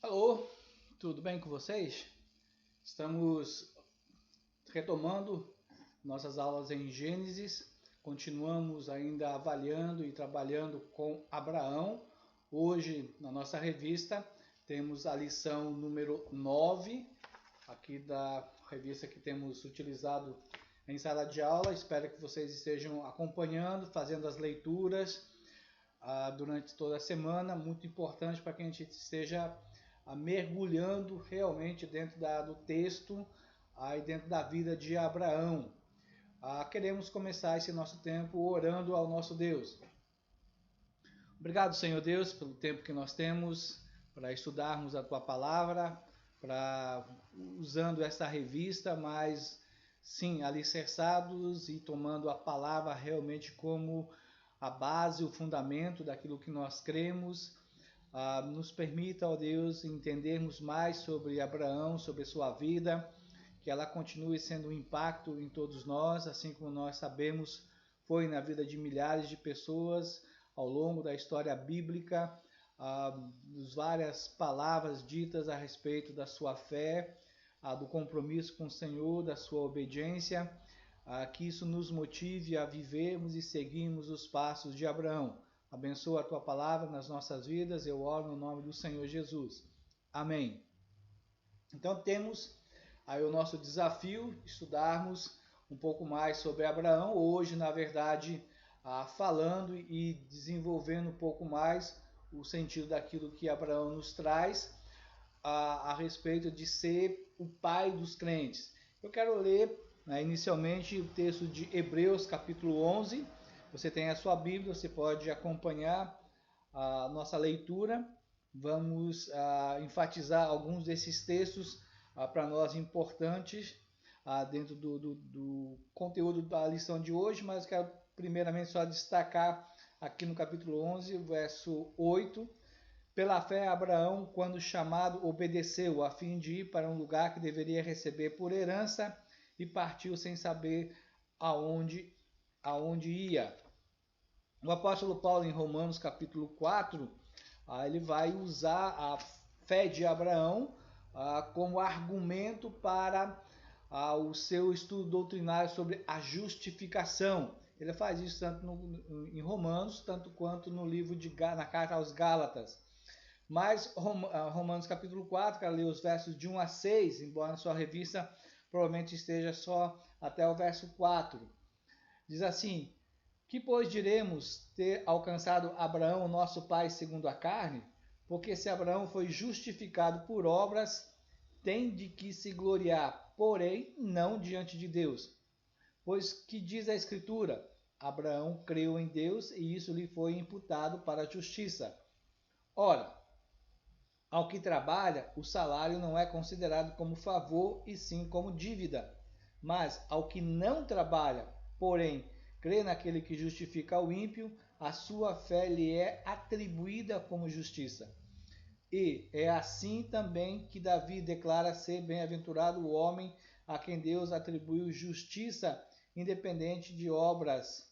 Alô, tudo bem com vocês? Estamos retomando nossas aulas em Gênesis, continuamos ainda avaliando e trabalhando com Abraão. Hoje, na nossa revista, temos a lição número 9, aqui da revista que temos utilizado em sala de aula. Espero que vocês estejam acompanhando, fazendo as leituras durante toda a semana, muito importante para que a gente esteja mergulhando realmente dentro do texto e dentro da vida de Abraão. Queremos começar esse nosso tempo orando ao nosso Deus. Obrigado, Senhor Deus, pelo tempo que nós temos para estudarmos a Tua Palavra, para usando essa revista, mas sim, alicerçados e tomando a Palavra realmente como a base, o fundamento daquilo que nós cremos. Nos permita, ó Deus, entendermos mais sobre Abraão, sobre sua vida, que ela continue sendo um impacto em todos nós, assim como nós sabemos, foi na vida de milhares de pessoas ao longo da história bíblica, várias palavras ditas a respeito da sua fé, do compromisso com o Senhor, da sua obediência, que isso nos motive a vivermos e seguirmos os passos de Abraão. Abençoa a Tua Palavra nas nossas vidas, eu oro no nome do Senhor Jesus. Amém. Então temos aí o nosso desafio, estudarmos um pouco mais sobre Abraão, hoje na verdade falando e desenvolvendo um pouco mais o sentido daquilo que Abraão nos traz a respeito de ser o pai dos crentes. Eu quero ler inicialmente o texto de Hebreus capítulo 11, você tem a sua Bíblia, você pode acompanhar a nossa leitura. Vamos enfatizar alguns desses textos para nós importantes dentro do conteúdo da lição de hoje, mas quero primeiramente só destacar aqui no capítulo 11, verso 8. Pela fé, Abraão, quando chamado, obedeceu, a fim de ir para um lugar que deveria receber por herança, e partiu sem saber aonde ia. O apóstolo Paulo, em Romanos capítulo 4, ele vai usar a fé de Abraão como argumento para o seu estudo doutrinário sobre a justificação. Ele faz isso tanto em Romanos, tanto quanto no livro na carta aos Gálatas. Mas Romanos capítulo 4, quero ler os versos de 1 a 6, embora na sua revista provavelmente esteja só até o verso 4. Diz assim: que, pois, diremos ter alcançado Abraão, nosso pai, segundo a carne? Porque se Abraão foi justificado por obras, tem de que se gloriar, porém, não diante de Deus. Pois que diz a Escritura? Abraão creu em Deus e isso lhe foi imputado para a justiça. Ora, ao que trabalha, o salário não é considerado como favor e sim como dívida. Mas ao que não trabalha, porém, crê naquele que justifica o ímpio, a sua fé lhe é atribuída como justiça. E é assim também que Davi declara ser bem-aventurado o homem a quem Deus atribuiu justiça independente de obras.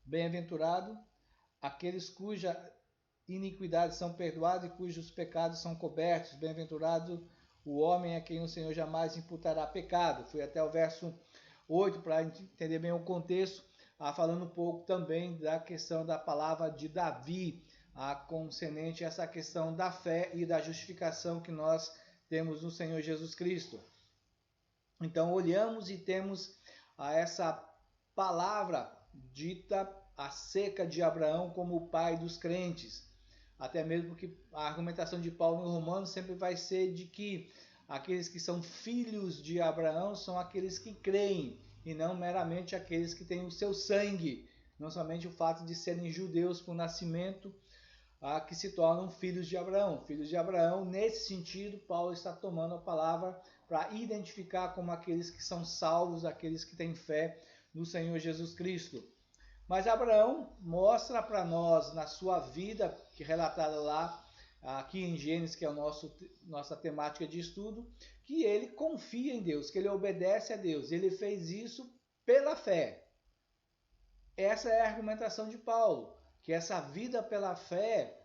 Bem-aventurado aqueles cuja iniquidades são perdoadas e cujos pecados são cobertos. Bem-aventurado o homem a quem o Senhor jamais imputará pecado. Fui até o verso 8 para entender bem o contexto, falando um pouco também da questão da palavra de Davi, concernente a essa questão da fé e da justificação que nós temos no Senhor Jesus Cristo. Então olhamos e temos essa palavra dita acerca de Abraão como o pai dos crentes. Até mesmo porque a argumentação de Paulo em Romanos sempre vai ser de que aqueles que são filhos de Abraão são aqueles que creem, e não meramente aqueles que têm o seu sangue, não somente o fato de serem judeus por nascimento, que se tornam filhos de Abraão. Filhos de Abraão, nesse sentido, Paulo está tomando a palavra para identificar como aqueles que são salvos, aqueles que têm fé no Senhor Jesus Cristo. Mas Abraão mostra para nós, na sua vida, que é relatada lá, aqui em Gênesis, que é nossa temática de estudo, que ele confia em Deus, que ele obedece a Deus. Ele fez isso pela fé. Essa é a argumentação de Paulo, que essa vida pela fé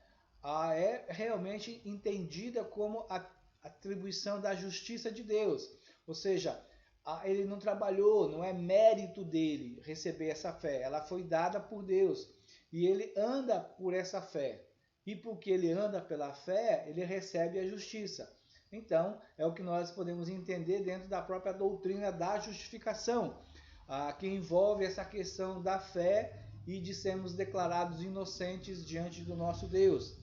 é realmente entendida como a atribuição da justiça de Deus. Ou seja, ele não trabalhou, não é mérito dele receber essa fé, ela foi dada por Deus. E ele anda por essa fé. E porque ele anda pela fé, ele recebe a justiça. Então, é o que nós podemos entender dentro da própria doutrina da justificação, que envolve essa questão da fé e de sermos declarados inocentes diante do nosso Deus.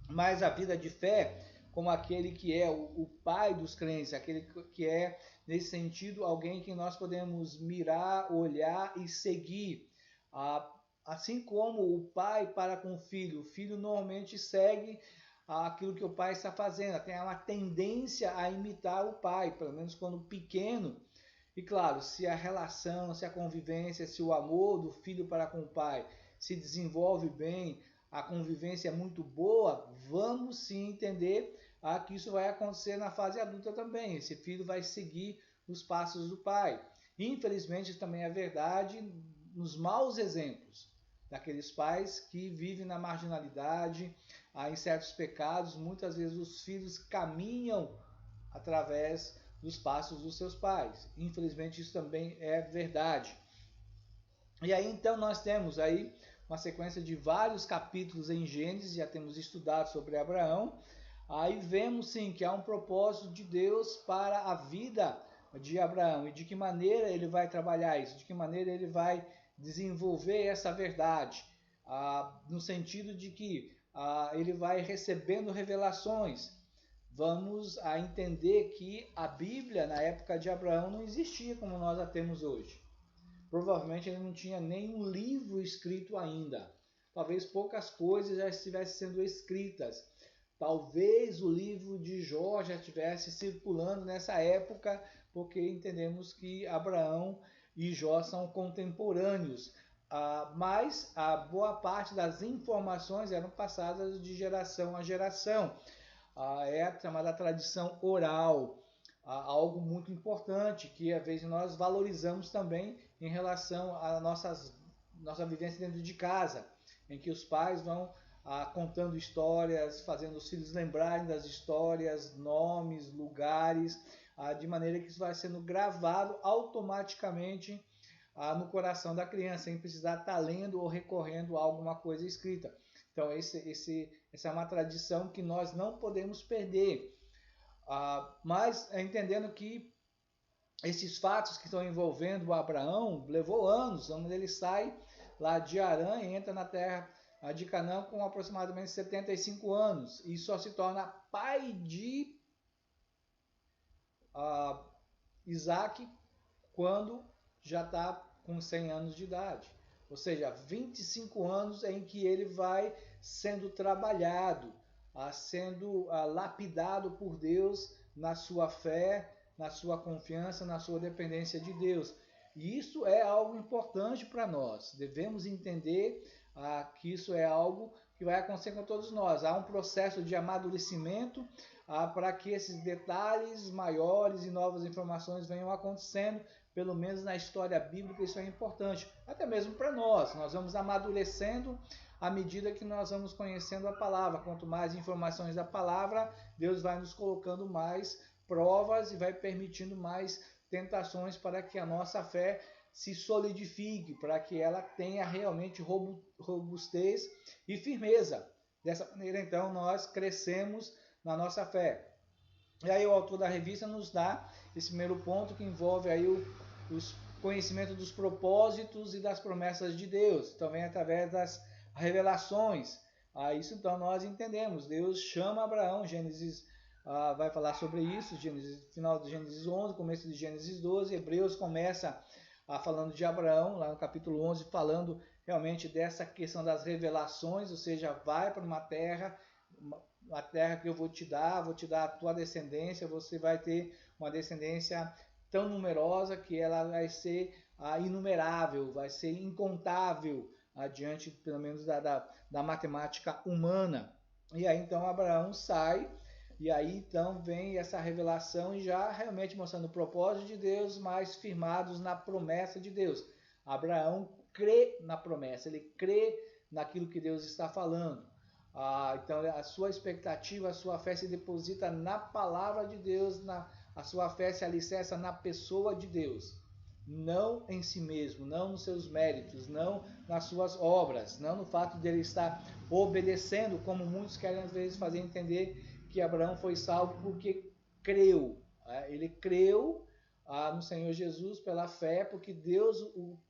Mas a vida de fé, como aquele que é o pai dos crentes, aquele que é, nesse sentido, alguém que nós podemos mirar, olhar e seguir. Assim como o pai para com o filho normalmente segue aquilo que o pai está fazendo, tem uma tendência a imitar o pai, pelo menos quando pequeno. E claro, se a relação, se a convivência, se o amor do filho para com o pai se desenvolve bem, a convivência é muito boa, vamos sim entender que isso vai acontecer na fase adulta também. Esse filho vai seguir os passos do pai. Infelizmente, isso também é verdade nos maus exemplos daqueles pais que vivem na marginalidade, em certos pecados. Muitas vezes os filhos caminham através dos passos dos seus pais. Infelizmente, isso também é verdade. E aí, então, nós temos aí uma sequência de vários capítulos em Gênesis, já temos estudado sobre Abraão. Aí vemos, sim, que há um propósito de Deus para a vida de Abraão. E de que maneira ele vai trabalhar isso? De que maneira ele vai desenvolver essa verdade? No sentido de que ele vai recebendo revelações. Vamos entender que a Bíblia, na época de Abraão, não existia como nós a temos hoje. Provavelmente ele não tinha nenhum livro escrito ainda. Talvez poucas coisas já estivessem sendo escritas. Talvez o livro de Jó já estivesse circulando nessa época, porque entendemos que Abraão e Jó são contemporâneos. Mas a boa parte das informações eram passadas de geração a geração. É a chamada tradição oral. Algo muito importante que às vezes nós valorizamos também em relação à nossa vivência dentro de casa, em que os pais vão contando histórias, fazendo os filhos lembrarem das histórias, nomes, lugares, de maneira que isso vai sendo gravado automaticamente no coração da criança, sem precisar estar lendo ou recorrendo a alguma coisa escrita. Então, essa é uma tradição que nós não podemos perder. Mas entendendo que esses fatos que estão envolvendo o Abraão levou anos, onde ele sai lá de Harã e entra na terra de Canaã com aproximadamente 75 anos e só se torna pai de Isaac quando já está com 100 anos de idade. Ou seja, 25 anos em que ele vai sendo trabalhado, sendo lapidado por Deus na sua fé, na sua confiança, na sua dependência de Deus. E isso é algo importante para nós. Devemos entender que isso é algo que vai acontecer com todos nós. Há um processo de amadurecimento para que esses detalhes maiores e novas informações venham acontecendo. Pelo menos na história bíblica isso é importante. Até mesmo para nós. Nós vamos amadurecendo à medida que nós vamos conhecendo a palavra. Quanto mais informações da palavra, Deus vai nos colocando mais provas e vai permitindo mais tentações para que a nossa fé se solidifique, para que ela tenha realmente robustez e firmeza. Dessa maneira, então, nós crescemos na nossa fé. E aí o autor da revista nos dá esse primeiro ponto que envolve aí os conhecimento dos propósitos e das promessas de Deus, também através das revelações. Isso então nós entendemos. Deus chama Abraão, Gênesis vai falar sobre isso, final de Gênesis 11, começo de Gênesis 12, Hebreus começa falando de Abraão, lá no capítulo 11, falando realmente dessa questão das revelações, ou seja, vai para uma terra que eu vou te dar a tua descendência, você vai ter uma descendência tão numerosa que ela vai ser inumerável, vai ser incontável, diante pelo menos da matemática humana. E aí então Abraão sai, e aí então vem essa revelação e já realmente mostrando o propósito de Deus, mas firmados na promessa de Deus. Abraão crê na promessa, ele crê naquilo que Deus está falando. Então a sua expectativa, a sua fé se deposita na palavra de Deus, a sua fé se alicerça na pessoa de Deus, não em si mesmo, não nos seus méritos, não nas suas obras, não no fato de ele estar obedecendo, como muitos querem às vezes fazer entender que Abraão foi salvo porque creu. Ele creu no Senhor Jesus pela fé, porque Deus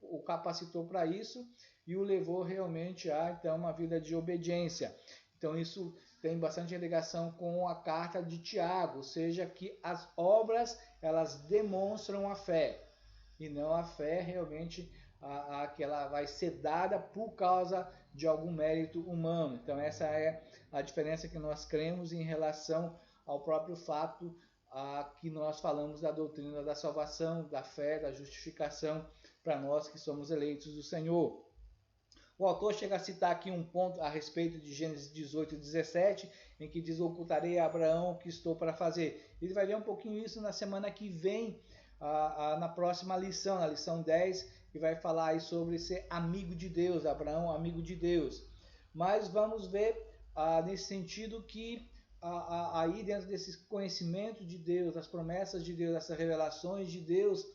o capacitou para isso e o levou realmente a então uma vida de obediência. Então isso tem bastante ligação com a carta de Tiago, ou seja, que as obras elas demonstram a fé e não a fé realmente que ela vai ser dada por causa de algum mérito humano. Então essa é a diferença que nós cremos em relação ao próprio fato que nós falamos da doutrina da salvação, da fé, da justificação para nós que somos eleitos do Senhor. O autor chega a citar aqui um ponto a respeito de Gênesis 18 e 17, em que diz: ocultarei a Abraão o que estou para fazer. Ele vai ver um pouquinho isso na semana que vem, na próxima lição, na lição 10, que vai falar aí sobre ser amigo de Deus, Abraão, amigo de Deus. Mas vamos ver nesse sentido que aí dentro desse conhecimento de Deus, das promessas de Deus, essas revelações de Deus,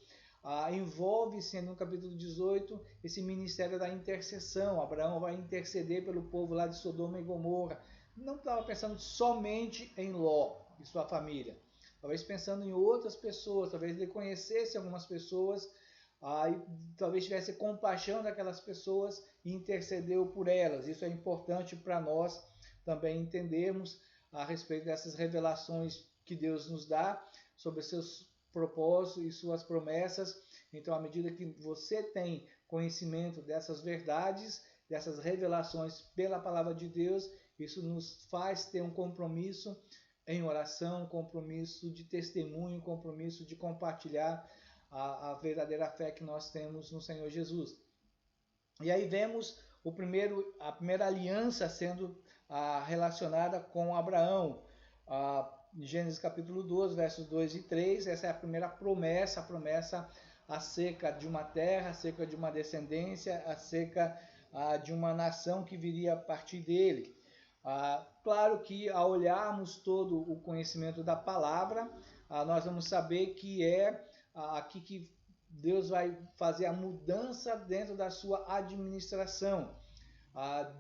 envolve-se no capítulo 18 esse ministério da intercessão. Abraão vai interceder pelo povo lá de Sodoma e Gomorra. Não estava pensando somente em Ló e sua família, talvez pensando em outras pessoas, talvez ele conhecesse algumas pessoas, e talvez tivesse compaixão daquelas pessoas e intercedeu por elas. Isso é importante para nós também entendermos a respeito dessas revelações que Deus nos dá sobre seus propósitos e suas promessas. Então, à medida que você tem conhecimento dessas verdades, dessas revelações pela palavra de Deus, isso nos faz ter um compromisso em oração, um compromisso de testemunho, um compromisso de compartilhar a verdadeira fé que nós temos no Senhor Jesus. E aí vemos a primeira aliança sendo relacionada com Abraão. Gênesis capítulo 12, versos 2 e 3, essa é a primeira promessa, a promessa acerca de uma terra, acerca de uma descendência, acerca de uma nação que viria a partir dele. Claro que ao olharmos todo o conhecimento da palavra, nós vamos saber que é aqui que Deus vai fazer a mudança dentro da sua administração.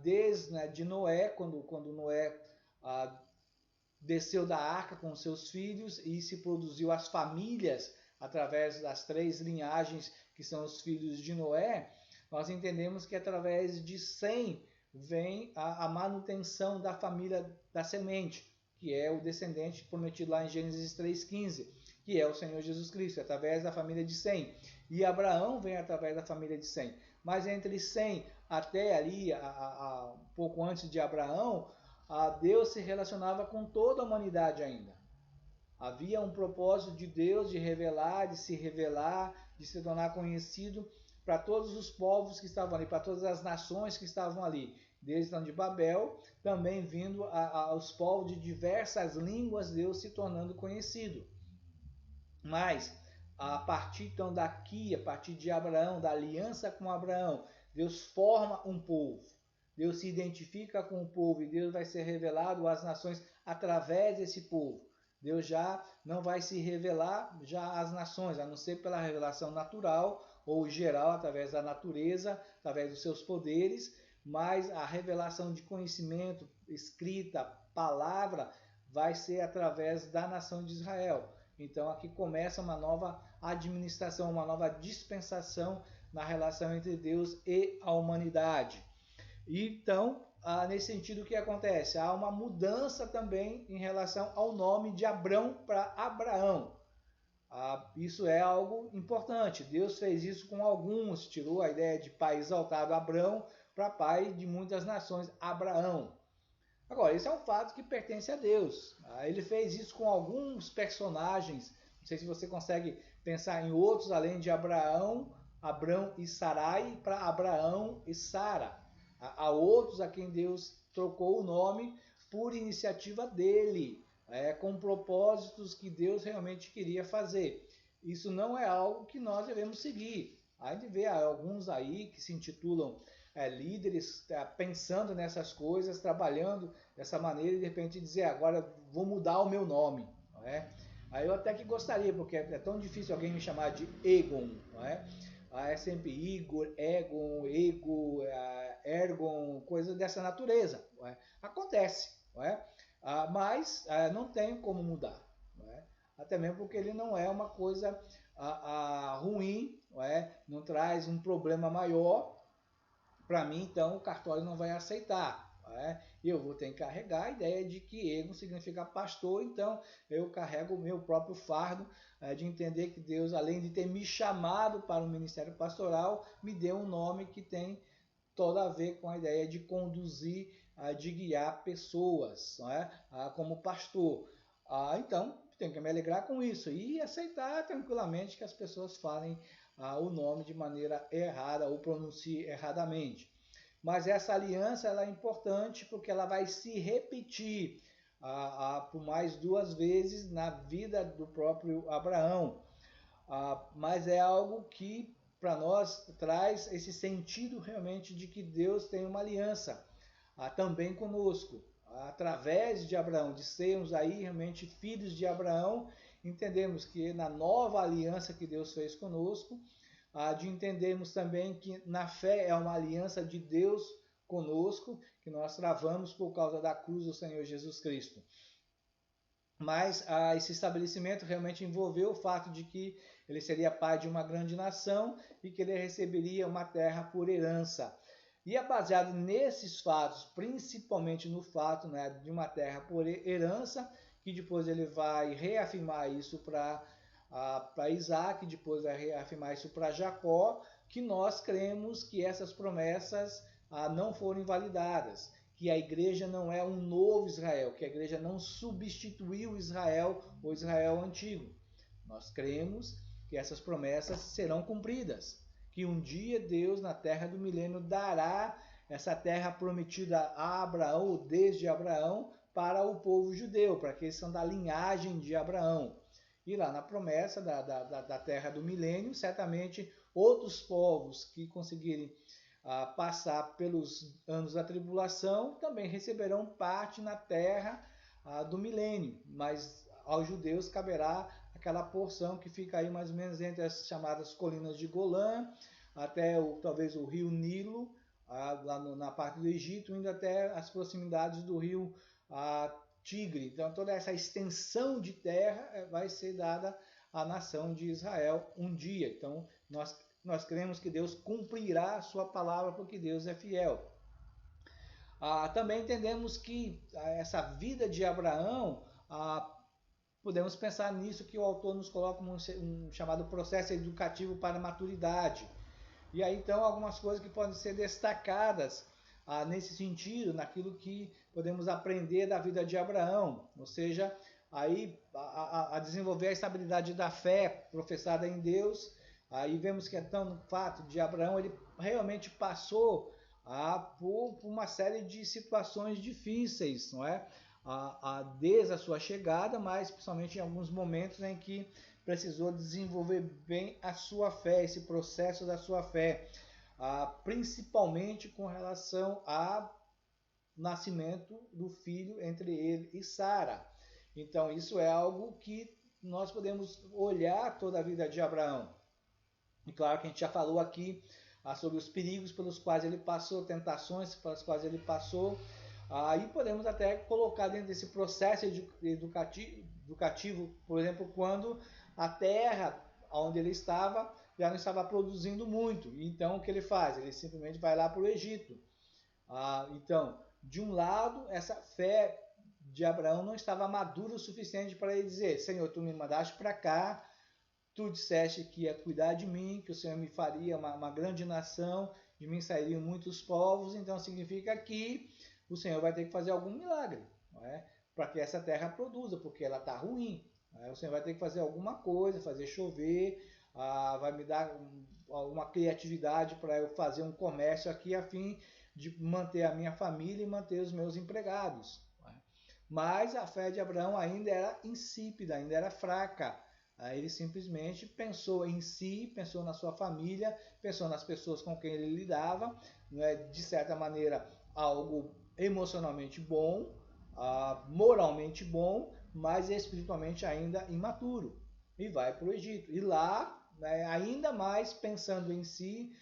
Desde Noé, quando Noé desceu da arca com seus filhos e se produziu as famílias através das 3 linhagens que são os filhos de Noé, nós entendemos que através de Sem vem a manutenção da família da semente, que é o descendente prometido lá em Gênesis 3,15, que é o Senhor Jesus Cristo, através da família de Sem. E Abraão vem através da família de Sem. Mas entre Sem até ali, um pouco antes de Abraão, Deus se relacionava com toda a humanidade ainda. Havia um propósito de Deus de revelar, de se revelar, de se tornar conhecido para todos os povos que estavam ali, para todas as nações que estavam ali. Desde de Babel, também vindo aos povos de diversas línguas, Deus se tornando conhecido. Mas, a partir então daqui, a partir de Abraão, da aliança com Abraão, Deus forma um povo. Deus se identifica com o povo e Deus vai ser revelado às nações através desse povo. Deus já não vai se revelar já às nações, a não ser pela revelação natural ou geral, através da natureza, através dos seus poderes, mas a revelação de conhecimento, escrita, palavra, vai ser através da nação de Israel. Então aqui começa uma nova administração, uma nova dispensação na relação entre Deus e a humanidade. Então, nesse sentido, o que acontece? Há uma mudança também em relação ao nome de Abrão para Abraão. Isso é algo importante. Deus fez isso com alguns, tirou a ideia de pai exaltado Abrão para pai de muitas nações, Abraão. Agora, esse é um fato que pertence a Deus. Ele fez isso com alguns personagens. Não sei se você consegue pensar em outros além de Abrão e Sarai, para Abraão e Sara. Há outros a quem Deus trocou o nome por iniciativa dele, com propósitos que Deus realmente queria fazer. Isso não é algo que nós devemos seguir. A gente vê alguns aí que se intitulam líderes pensando nessas coisas, trabalhando dessa maneira e de repente dizer, agora vou mudar o meu nome. Não é? Aí eu até que gostaria, porque é tão difícil alguém me chamar de Egon, não é? É sempre Igor, Egon, Ego, Ergon, coisa dessa natureza. Não é? Acontece, não é? Mas não tem como mudar. Não é? Até mesmo porque ele não é uma coisa ruim, não é? Não traz um problema maior. Para mim, então, o cartório não vai aceitar. Eu vou ter que carregar a ideia de que Egon significa pastor, então eu carrego o meu próprio fardo de entender que Deus, além de ter me chamado para o ministério pastoral, me deu um nome que tem todo a ver com a ideia de conduzir, de guiar pessoas, não é? Como pastor. Então, tenho que me alegrar com isso e aceitar tranquilamente que as pessoas falem o nome de maneira errada ou pronunciem erradamente. Mas essa aliança ela é importante porque ela vai se repetir por mais 2 vezes na vida do próprio Abraão. Mas é algo que para nós traz esse sentido realmente de que Deus tem uma aliança também conosco. Através de Abraão, de sermos aí realmente filhos de Abraão, entendemos que na nova aliança que Deus fez conosco, de entendermos também que na fé é uma aliança de Deus conosco, que nós travamos por causa da cruz do Senhor Jesus Cristo. Mas esse estabelecimento realmente envolveu o fato de que ele seria pai de uma grande nação e que ele receberia uma terra por herança. E é baseado nesses fatos, principalmente no fato, né, de uma terra por herança, que depois ele vai reafirmar isso para Isaac, depois vai reafirmar isso para Jacó, que nós cremos que essas promessas não foram invalidadas, que a igreja não é um novo Israel, que a igreja não substituiu Israel, o Israel antigo. Nós cremos que essas promessas serão cumpridas, que um dia Deus, na terra do milênio, dará essa terra prometida a Abraão, ou desde Abraão, para o povo judeu, para aqueles que são da linhagem de Abraão. E lá na promessa da terra do milênio, certamente outros povos que conseguirem passar pelos anos da tribulação também receberão parte na terra do milênio, mas aos judeus caberá aquela porção que fica aí mais ou menos entre as chamadas colinas de Golã, até talvez o rio Nilo, lá na parte do Egito, indo até as proximidades do rio Tigre. Então toda essa extensão de terra vai ser dada à nação de Israel um dia. Então nós cremos que Deus cumprirá a sua palavra porque Deus é fiel. Também entendemos que essa vida de Abraão, podemos pensar nisso que o autor nos coloca como um chamado processo educativo para a maturidade. E aí então algumas coisas que podem ser destacadas nesse sentido, naquilo que podemos aprender da vida de Abraão, ou seja, aí a desenvolver a estabilidade da fé professada em Deus. Aí vemos que então no fato de Abraão, ele realmente passou por uma série de situações difíceis, não é? Desde a sua chegada, mas principalmente em alguns momentos em que precisou desenvolver bem a sua fé, esse processo da sua fé, principalmente com relação ao nascimento do filho entre ele e Sara. Então isso é algo que nós podemos olhar toda a vida de Abraão. E claro que a gente já falou aqui sobre os perigos pelos quais ele passou, tentações pelas quais ele passou. E podemos até colocar dentro desse processo educativo, por exemplo, quando a terra onde ele estava já não estava produzindo muito. Então o que ele faz? Ele simplesmente vai lá para o Egito. Então, de um lado, essa fé de Abraão não estava madura o suficiente para ele dizer: Senhor, tu me mandaste para cá, tu disseste que ia cuidar de mim, que o Senhor me faria uma grande nação, de mim sairiam muitos povos, então significa que o Senhor vai ter que fazer algum milagre, não é? Para que essa terra produza, porque ela está ruim. O Senhor vai ter que fazer alguma coisa, fazer chover, vai me dar uma criatividade para eu fazer um comércio aqui a fim de manter a minha família e manter os meus empregados. Mas a fé de Abraão ainda era insípida, ainda era fraca. Ele simplesmente pensou em si, pensou na sua família, pensou nas pessoas com quem ele lidava, né? De certa maneira, algo emocionalmente bom, moralmente bom, mas espiritualmente ainda imaturo. E vai para o Egito. E lá, né, ainda mais pensando em si,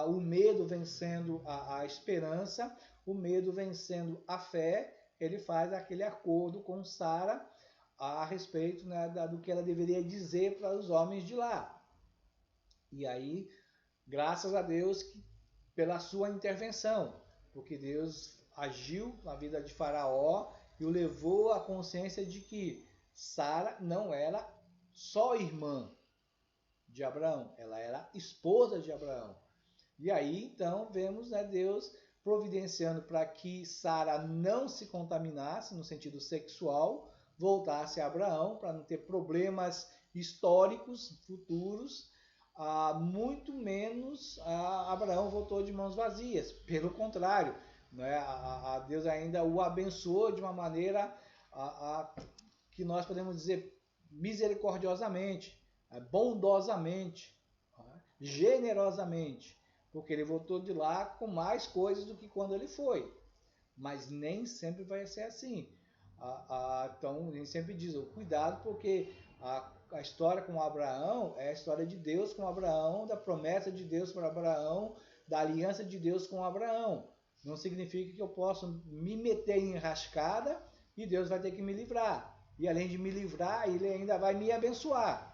o medo vencendo a esperança, o medo vencendo a fé, ele faz aquele acordo com Sara a respeito, né, do que ela deveria dizer para os homens de lá. E aí, graças a Deus pela sua intervenção, porque Deus agiu na vida de Faraó e o levou à consciência de que Sara não era só irmã de Abraão, ela era esposa de Abraão. E aí, então, vemos, né, Deus providenciando para que Sara não se contaminasse no sentido sexual, voltasse a Abraão, para não ter problemas históricos futuros, muito menos Abraão voltou de mãos vazias. Pelo contrário, né, Deus ainda o abençoou de uma maneira que nós podemos dizer misericordiosamente, bondosamente, generosamente, porque ele voltou de lá com mais coisas do que quando ele foi. Mas nem sempre vai ser assim. Então, a gente sempre diz, cuidado, porque a história com Abraão é a história de Deus com Abraão, da promessa de Deus para Abraão, da aliança de Deus com Abraão. Não significa que eu posso me meter em enrascada e Deus vai ter que me livrar. E além de me livrar, ele ainda vai me abençoar.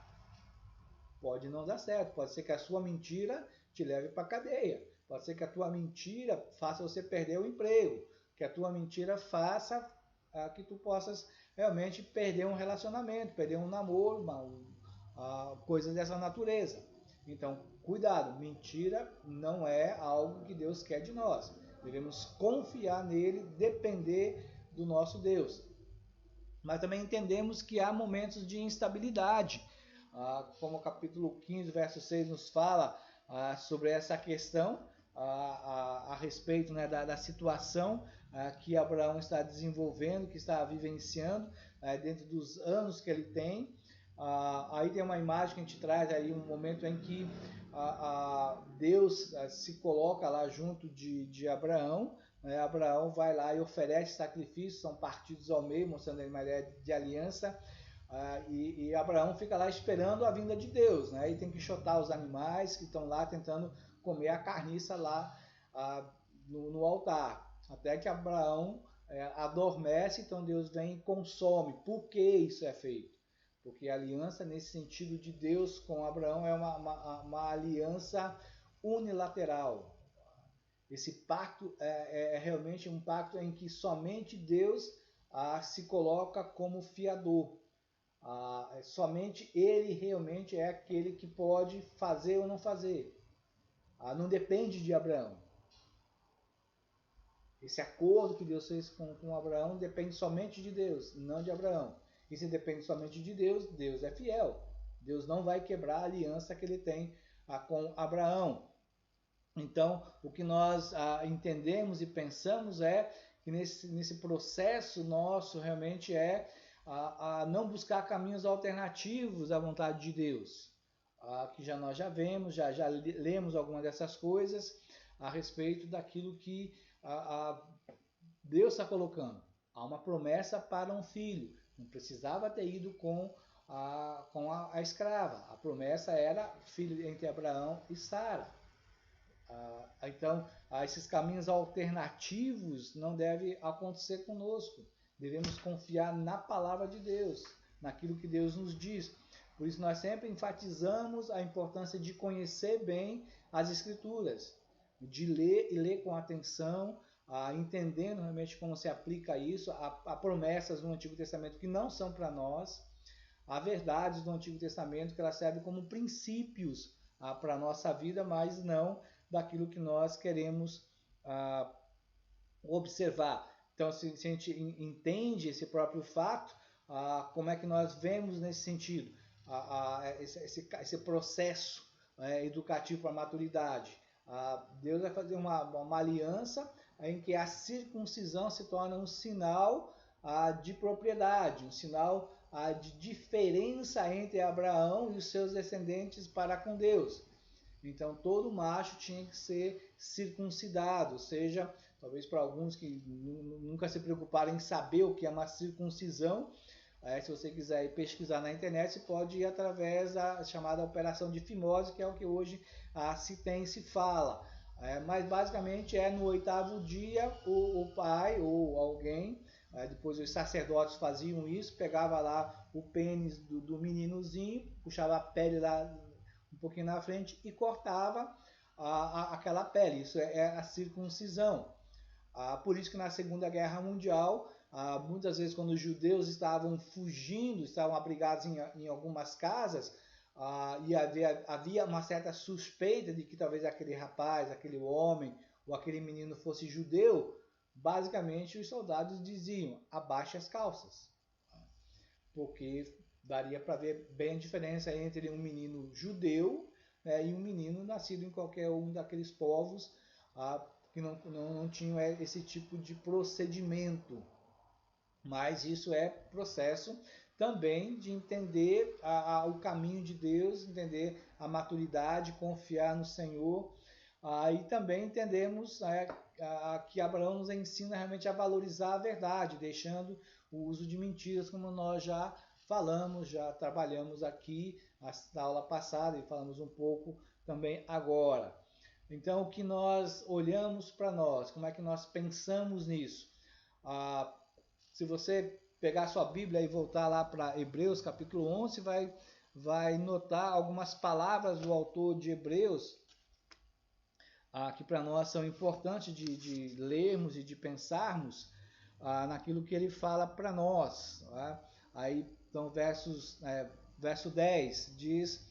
Pode não dar certo, pode ser que a sua mentira te leve para a cadeia, pode ser que a tua mentira faça você perder o emprego, que a tua mentira faça que tu possas realmente perder um relacionamento, perder um namoro, coisas dessa natureza. Então, cuidado, mentira não é algo que Deus quer de nós. Devemos confiar nele, depender do nosso Deus. Mas também entendemos que há momentos de instabilidade, como o capítulo 15, verso 6 nos fala sobre essa questão, a respeito, né, da situação que Abraão está desenvolvendo, que está vivenciando dentro dos anos que ele tem. Aí tem uma imagem que a gente traz aí, um momento em que Deus se coloca lá junto de Abraão, né? Abraão vai lá e oferece sacrifícios, são partidos ao meio, mostrando uma ideia de aliança. E Abraão fica lá esperando a vinda de Deus, né? E tem que chotar os animais que estão lá tentando comer a carniça lá no altar. Até que Abraão adormece, então Deus vem e consome. Por que isso é feito? Porque a aliança, nesse sentido de Deus com Abraão, é uma aliança unilateral. Esse pacto é realmente um pacto em que somente Deus se coloca como fiador. Somente ele realmente é aquele que pode fazer ou não fazer. Não depende de Abraão. Esse acordo que Deus fez com Abraão depende somente de Deus, não de Abraão. E se depende somente de Deus, Deus é fiel. Deus não vai quebrar a aliança que ele tem com Abraão. Então, o que nós entendemos e pensamos é que nesse processo nosso realmente a não buscar caminhos alternativos à vontade de Deus, que nós já vemos, já lemos algumas dessas coisas a respeito daquilo que Deus está colocando. Há uma promessa para um filho, não precisava ter ido com a escrava, a promessa era filho entre Abraão e Sara. Então, esses caminhos alternativos não devem acontecer conosco. Devemos confiar na palavra de Deus, naquilo que Deus nos diz. Por isso nós sempre enfatizamos a importância de conhecer bem as Escrituras, de ler e ler com atenção, entendendo realmente como se aplica isso, a promessas no Antigo Testamento que não são para nós, há verdades do Antigo Testamento que elas servem como princípios para a nossa vida, mas não daquilo que nós queremos observar. Então, se a gente entende esse próprio fato, como é que nós vemos nesse sentido esse processo educativo para a maturidade? Deus vai fazer uma aliança em que a circuncisão se torna um sinal de propriedade, um sinal de diferença entre Abraão e os seus descendentes para com Deus. Então todo macho tinha que ser circuncidado, ou seja, talvez para alguns que nunca se preocuparam em saber o que é uma circuncisão, se você quiser ir pesquisar na internet, você pode ir através da chamada operação de fimose, que é o que hoje se fala. Mas basicamente no 8º dia o pai ou alguém, depois os sacerdotes faziam isso, pegava lá o pênis do meninozinho, puxava a pele lá um pouquinho na frente e cortava aquela pele. Isso é a circuncisão. Por isso que na Segunda Guerra Mundial, muitas vezes quando os judeus estavam fugindo, estavam abrigados em algumas casas, e havia uma certa suspeita de que talvez aquele rapaz, aquele homem ou aquele menino fosse judeu, basicamente os soldados diziam: abaixe as calças, porque daria para ver bem a diferença entre um menino judeu, e um menino nascido em qualquer um daqueles povos que não tinham esse tipo de procedimento. Mas isso é processo também de entender o caminho de Deus, entender a maturidade, confiar no Senhor. E também entendemos que Abraão nos ensina realmente a valorizar a verdade, deixando o uso de mentiras, como nós já falamos, já trabalhamos aqui na aula passada e falamos um pouco também agora. Então, o que nós olhamos para nós, como é que nós pensamos nisso? Se você pegar sua Bíblia e voltar lá para Hebreus capítulo 11, vai notar algumas palavras do autor de Hebreus que para nós são importantes de lermos e de pensarmos naquilo que ele fala para nós. Aí, então, verso 10 diz: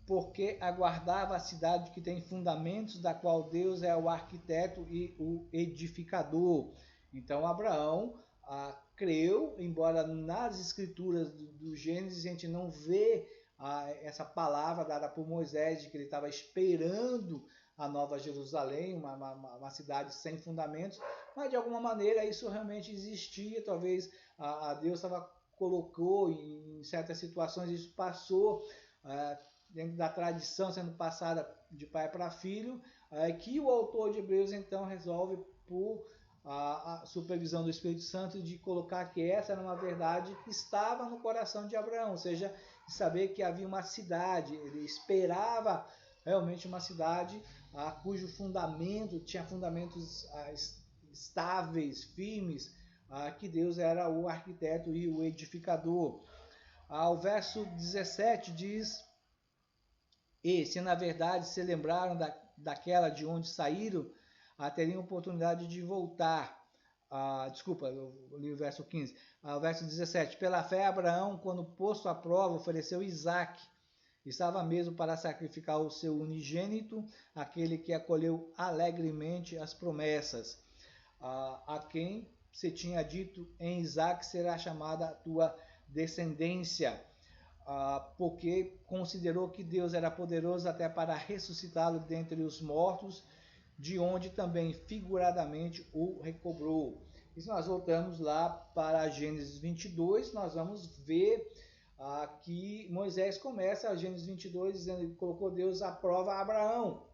porque aguardava a cidade que tem fundamentos, da qual Deus é o arquiteto e o edificador. Então, Abraão creu, embora nas escrituras do Gênesis a gente não vê essa palavra dada por Moisés de que ele estava esperando a Nova Jerusalém, uma cidade sem fundamentos, mas de alguma maneira isso realmente existia. Talvez Deus colocou em certas situações, isso passou dentro da tradição sendo passada de pai para filho, que o autor de Hebreus então resolve, por a supervisão do Espírito Santo, de colocar que essa era uma verdade que estava no coração de Abraão, ou seja, de saber que havia uma cidade, ele esperava realmente uma cidade cujo fundamento tinha fundamentos estáveis, firmes, que Deus era o arquiteto e o edificador. O verso 17 diz: e se na verdade se lembraram daquela de onde saíram, teriam oportunidade de voltar. Desculpa, eu li o verso 15. O verso 17: pela fé Abraão, quando posto à prova, ofereceu Isaque. Estava mesmo para sacrificar o seu unigênito, aquele que acolheu alegremente as promessas, a quem se tinha dito: em Isaque será chamada a tua descendência, porque considerou que Deus era poderoso até para ressuscitá-lo dentre os mortos, de onde também figuradamente o recobrou. E se nós voltamos lá para Gênesis 22, nós vamos ver que Moisés começa a Gênesis 22 dizendo que colocou Deus à prova a Abraão.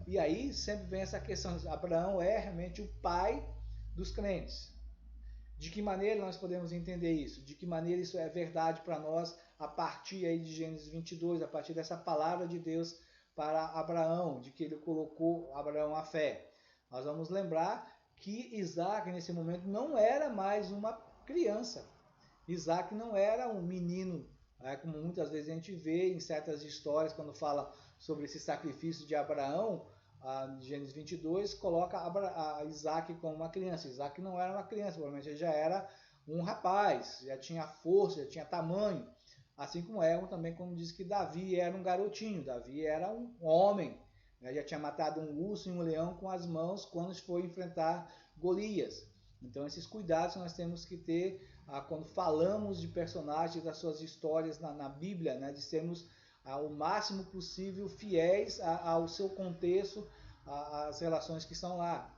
E aí sempre vem essa questão: Abraão é realmente o pai dos crentes. De que maneira nós podemos entender isso? De que maneira isso é verdade para nós a partir aí de Gênesis 22, a partir dessa palavra de Deus para Abraão, de que ele colocou Abraão à fé? Nós vamos lembrar que Isaac nesse momento não era mais uma criança. Isaac não era um menino, como muitas vezes a gente vê em certas histórias, quando fala sobre esse sacrifício de Abraão, Gênesis 22, coloca Isaac como uma criança. Isaac não era uma criança, provavelmente ele já era um rapaz, já tinha força, já tinha tamanho. Assim como também, como diz que Davi era um garotinho, Davi era um homem, já tinha matado um urso e um leão com as mãos quando foi enfrentar Golias. Então esses cuidados nós temos que ter quando falamos de personagens, das suas histórias na Bíblia, né, de sermos o máximo possível fiéis ao seu contexto, às relações que estão lá.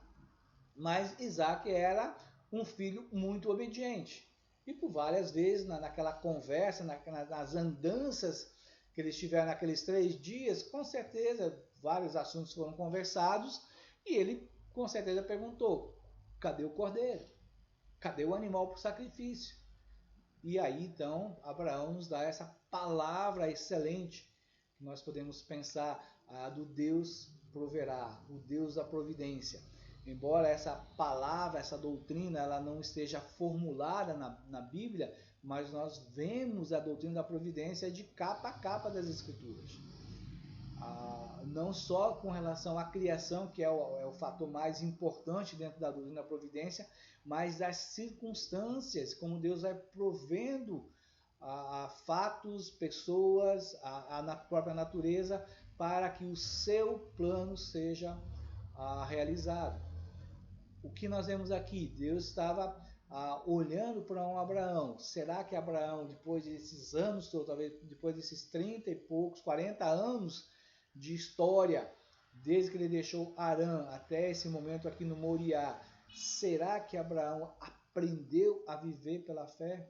Mas Isaac era um filho muito obediente. E por várias vezes, naquela conversa, nas andanças que eles tiveram naqueles 3 dias, com certeza vários assuntos foram conversados e ele com certeza perguntou: cadê o cordeiro? Cadê o animal para o sacrifício? E aí então Abraão nos dá essa palavra excelente que nós podemos pensar do Deus proverá, o Deus da providência. Embora essa palavra, essa doutrina, ela não esteja formulada na Bíblia, mas nós vemos a doutrina da providência de capa a capa das Escrituras. Não só com relação à criação, que é o fator mais importante dentro da doutrina da providência, mas das circunstâncias, como Deus vai provendo fatos, pessoas, na própria natureza, para que o seu plano seja realizado. O que nós vemos aqui? Deus estava olhando para um Abraão. Será que Abraão, depois desses anos, talvez depois desses 30 e poucos, 40 anos de história, desde que ele deixou Harã até esse momento aqui no Moriá, será que Abraão aprendeu a viver pela fé?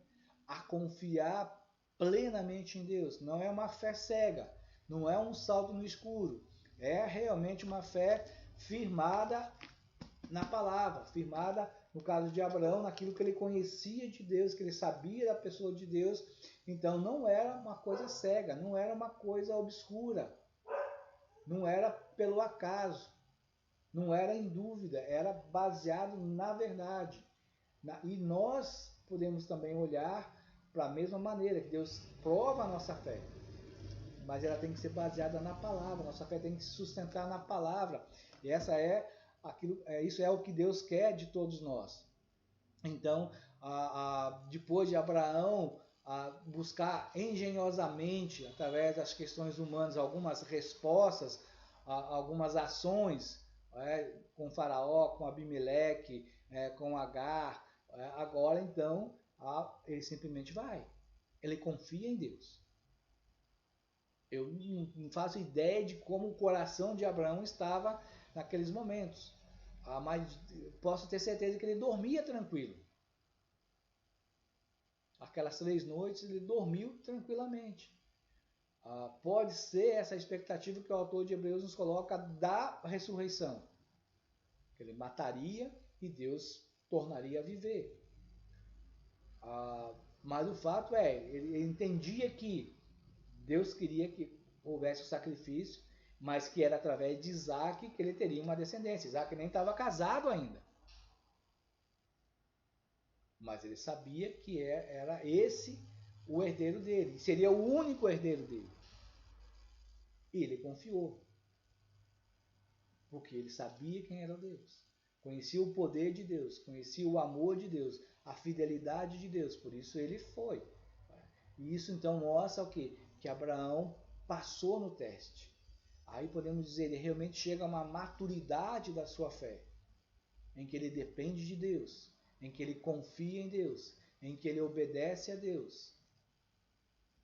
A confiar plenamente em Deus? Não é uma fé cega, não é um salto no escuro, é realmente uma fé firmada na palavra, firmada, no caso de Abraão, naquilo que ele conhecia de Deus, que ele sabia da pessoa de Deus. Então não era uma coisa cega, não era uma coisa obscura, não era pelo acaso, não era em dúvida, era baseado na verdade. E nós podemos também olhar para a mesma maneira, que Deus prova a nossa fé, mas ela tem que ser baseada na palavra, nossa fé tem que se sustentar na palavra. E isso é o que Deus quer de todos nós. Então, depois de Abraão buscar engenhosamente, através das questões humanas, algumas respostas, algumas ações, com Faraó, com Abimeleque, com Agar, agora então ele simplesmente vai. Ele confia em Deus. Eu não faço ideia de como o coração de Abraão estava naqueles momentos. Mas posso ter certeza que ele dormia tranquilo. Aquelas 3 noites ele dormiu tranquilamente. Pode ser essa expectativa que o autor de Hebreus nos coloca da ressurreição. Que ele mataria e Deus tornaria a viver. Mas o fato ele entendia que Deus queria que houvesse o sacrifício, mas que era através de Isaac que ele teria uma descendência. Isaac nem estava casado ainda. Mas ele sabia que era esse o herdeiro dele. Seria o único herdeiro dele. E ele confiou. Porque ele sabia quem era Deus. Conhecia o poder de Deus. Conhecia o amor de Deus. A fidelidade de Deus. Por isso ele foi. E isso então mostra o quê? Que Abraão passou no teste. Aí podemos dizer, ele realmente chega a uma maturidade da sua fé, em que ele depende de Deus, em que ele confia em Deus, em que ele obedece a Deus,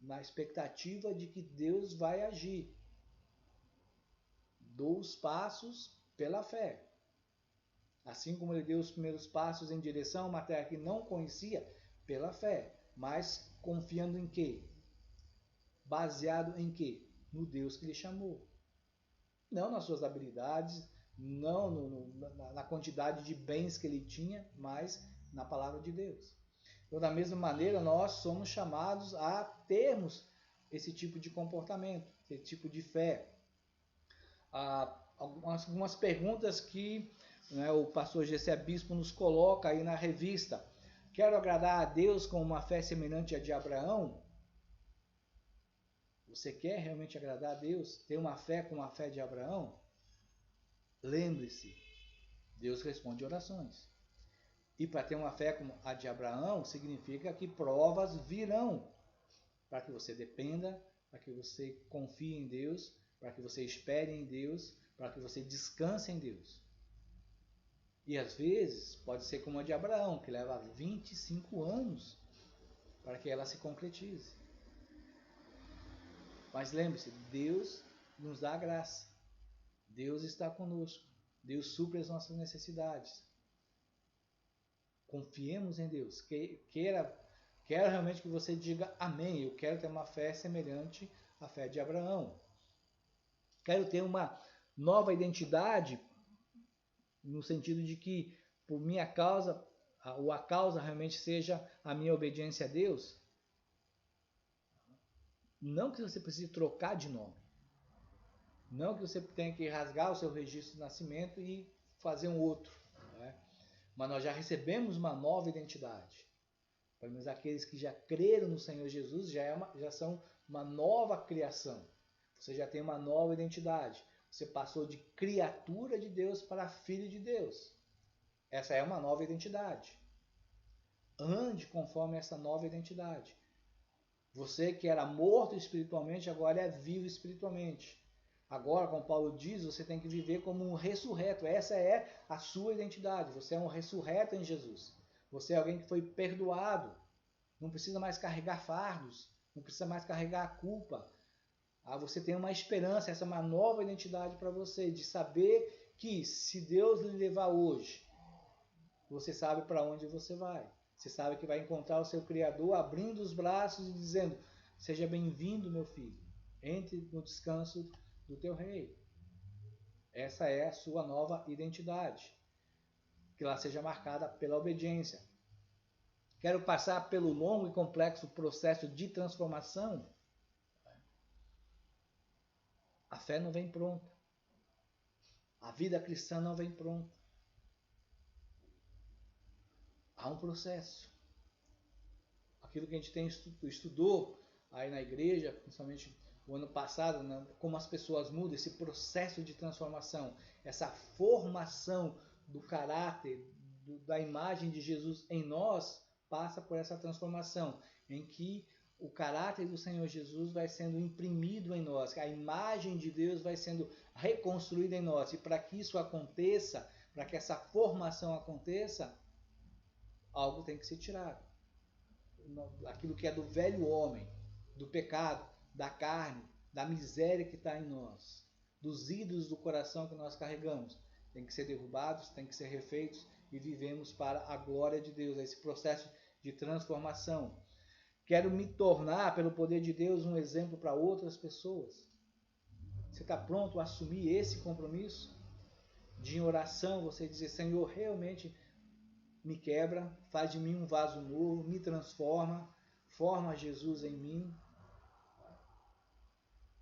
na expectativa de que Deus vai agir. Dou os passos pela fé. Assim como ele deu os primeiros passos em direção a uma terra que não conhecia, pela fé. Mas confiando em quê? Baseado em quê? No Deus que ele chamou. Não nas suas habilidades, não na quantidade de bens que ele tinha, mas na palavra de Deus. Então, da mesma maneira, nós somos chamados a termos esse tipo de comportamento, esse tipo de fé. Algumas perguntas que o pastor Gessé Bispo nos coloca aí na revista. Quero agradar a Deus com uma fé semelhante à de Abraão? Você quer realmente agradar a Deus? Ter uma fé como a fé de Abraão? Lembre-se, Deus responde orações. E para ter uma fé como a de Abraão, significa que provas virão. Para que você dependa, para que você confie em Deus, para que você espere em Deus, para que você descanse em Deus. E às vezes pode ser como a de Abraão, que leva 25 anos para que ela se concretize. Mas lembre-se, Deus nos dá a graça. Deus está conosco. Deus supre as nossas necessidades. Confiemos em Deus. Queira Quero realmente que você diga amém. Eu quero ter uma fé semelhante à fé de Abraão. Quero ter uma nova identidade, no sentido de que por minha causa, ou a causa realmente seja a minha obediência a Deus. Não que você precise trocar de nome. Não que você tenha que rasgar o seu registro de nascimento e fazer um outro. Né? Mas nós já recebemos uma nova identidade. Pelo menos aqueles que já creram no Senhor Jesus já são uma nova criação. Você já tem uma nova identidade. Você passou de criatura de Deus para filho de Deus. Essa é uma nova identidade. Ande conforme essa nova identidade. Você que era morto espiritualmente, agora é vivo espiritualmente. Agora, como Paulo diz, você tem que viver como um ressurreto. Essa é a sua identidade. Você é um ressurreto em Jesus. Você é alguém que foi perdoado. Não precisa mais carregar fardos. Não precisa mais carregar a culpa. Você tem uma esperança. Essa é uma nova identidade para você. De saber que se Deus lhe levar hoje, você sabe para onde você vai. Você sabe que vai encontrar o seu Criador abrindo os braços e dizendo: seja bem-vindo, meu filho. Entre no descanso do teu rei. Essa é a sua nova identidade. Que ela seja marcada pela obediência. Quero passar pelo longo e complexo processo de transformação. A fé não vem pronta. A vida cristã não vem pronta. Há um processo. Aquilo que a gente estudou aí na igreja, principalmente o ano passado, né, como as pessoas mudam, esse processo de transformação, essa formação do caráter, da imagem de Jesus em nós, passa por essa transformação, em que o caráter do Senhor Jesus vai sendo imprimido em nós, a imagem de Deus vai sendo reconstruída em nós. E para que isso aconteça, para que essa formação aconteça, algo tem que ser tirado. Aquilo que é do velho homem, do pecado, da carne, da miséria que está em nós, dos ídolos do coração que nós carregamos, tem que ser derrubados, tem que ser refeitos e vivemos para a glória de Deus. Esse processo de transformação. Quero me tornar, pelo poder de Deus, um exemplo para outras pessoas. Você está pronto a assumir esse compromisso? De oração, você dizer: Senhor, realmente me quebra, faz de mim um vaso novo, me transforma, forma Jesus em mim.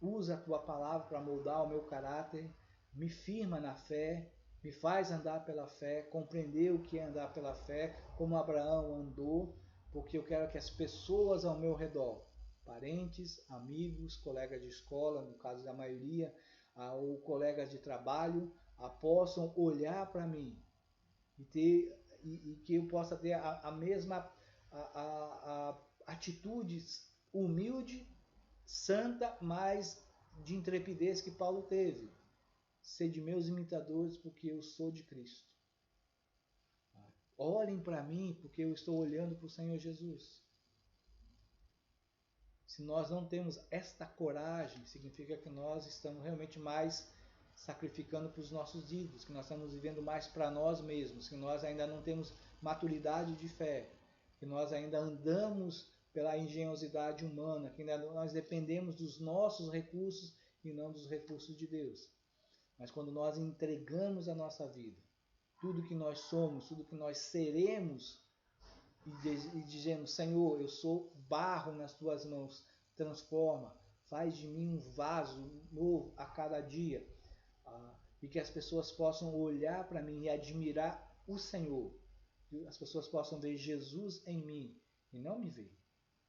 Usa a tua palavra para moldar o meu caráter, me firma na fé, me faz andar pela fé, compreender o que é andar pela fé, como Abraão andou, porque eu quero que as pessoas ao meu redor, parentes, amigos, colegas de escola, no caso da maioria, ou colegas de trabalho, possam olhar para mim e que eu possa ter a mesma atitude humilde, santa, mas de intrepidez que Paulo teve. Sede meus imitadores, porque eu sou de Cristo. Olhem para mim, porque eu estou olhando para o Senhor Jesus. Se nós não temos esta coragem, significa que nós estamos realmente mais sacrificando para os nossos ídolos, que nós estamos vivendo mais para nós mesmos, que nós ainda não temos maturidade de fé, que nós ainda andamos pela engenhosidade humana, que ainda nós dependemos dos nossos recursos e não dos recursos de Deus. Mas quando nós entregamos a nossa vida, tudo que nós somos, tudo que nós seremos, e dizendo: Senhor, eu sou barro nas tuas mãos, transforma, faz de mim um vaso novo a cada dia, e que as pessoas possam olhar para mim e admirar o Senhor, que as pessoas possam ver Jesus em mim, e não me ver,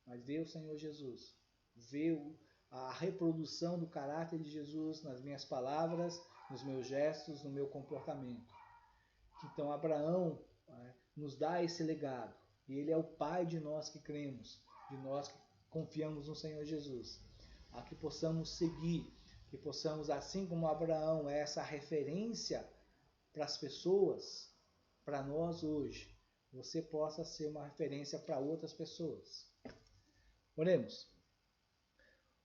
mas ver o Senhor Jesus, ver a reprodução do caráter de Jesus nas minhas palavras, nos meus gestos, no meu comportamento. Então Abraão nos dá esse legado, e ele é o pai de nós que cremos, de nós que confiamos no Senhor Jesus, a que possamos seguir, que possamos, assim como Abraão é essa referência para as pessoas, para nós hoje, você possa ser uma referência para outras pessoas. Oremos.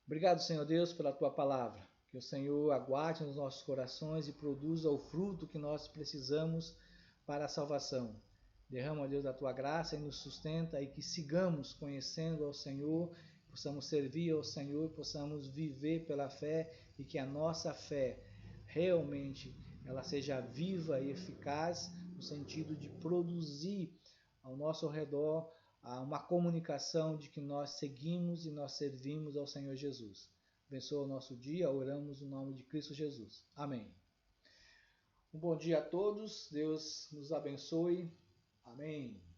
Obrigado, Senhor Deus, pela tua palavra. Que o Senhor aguarde nos nossos corações e produza o fruto que nós precisamos para a salvação. Derrama, Deus, a tua graça e nos sustenta, e que sigamos conhecendo ao Senhor, possamos servir ao Senhor, possamos viver pela fé, e que a nossa fé realmente ela seja viva e eficaz, no sentido de produzir ao nosso redor uma comunicação de que nós seguimos e nós servimos ao Senhor Jesus. Abençoa o nosso dia, oramos no nome de Cristo Jesus. Amém. Um bom dia a todos, Deus nos abençoe. Amém.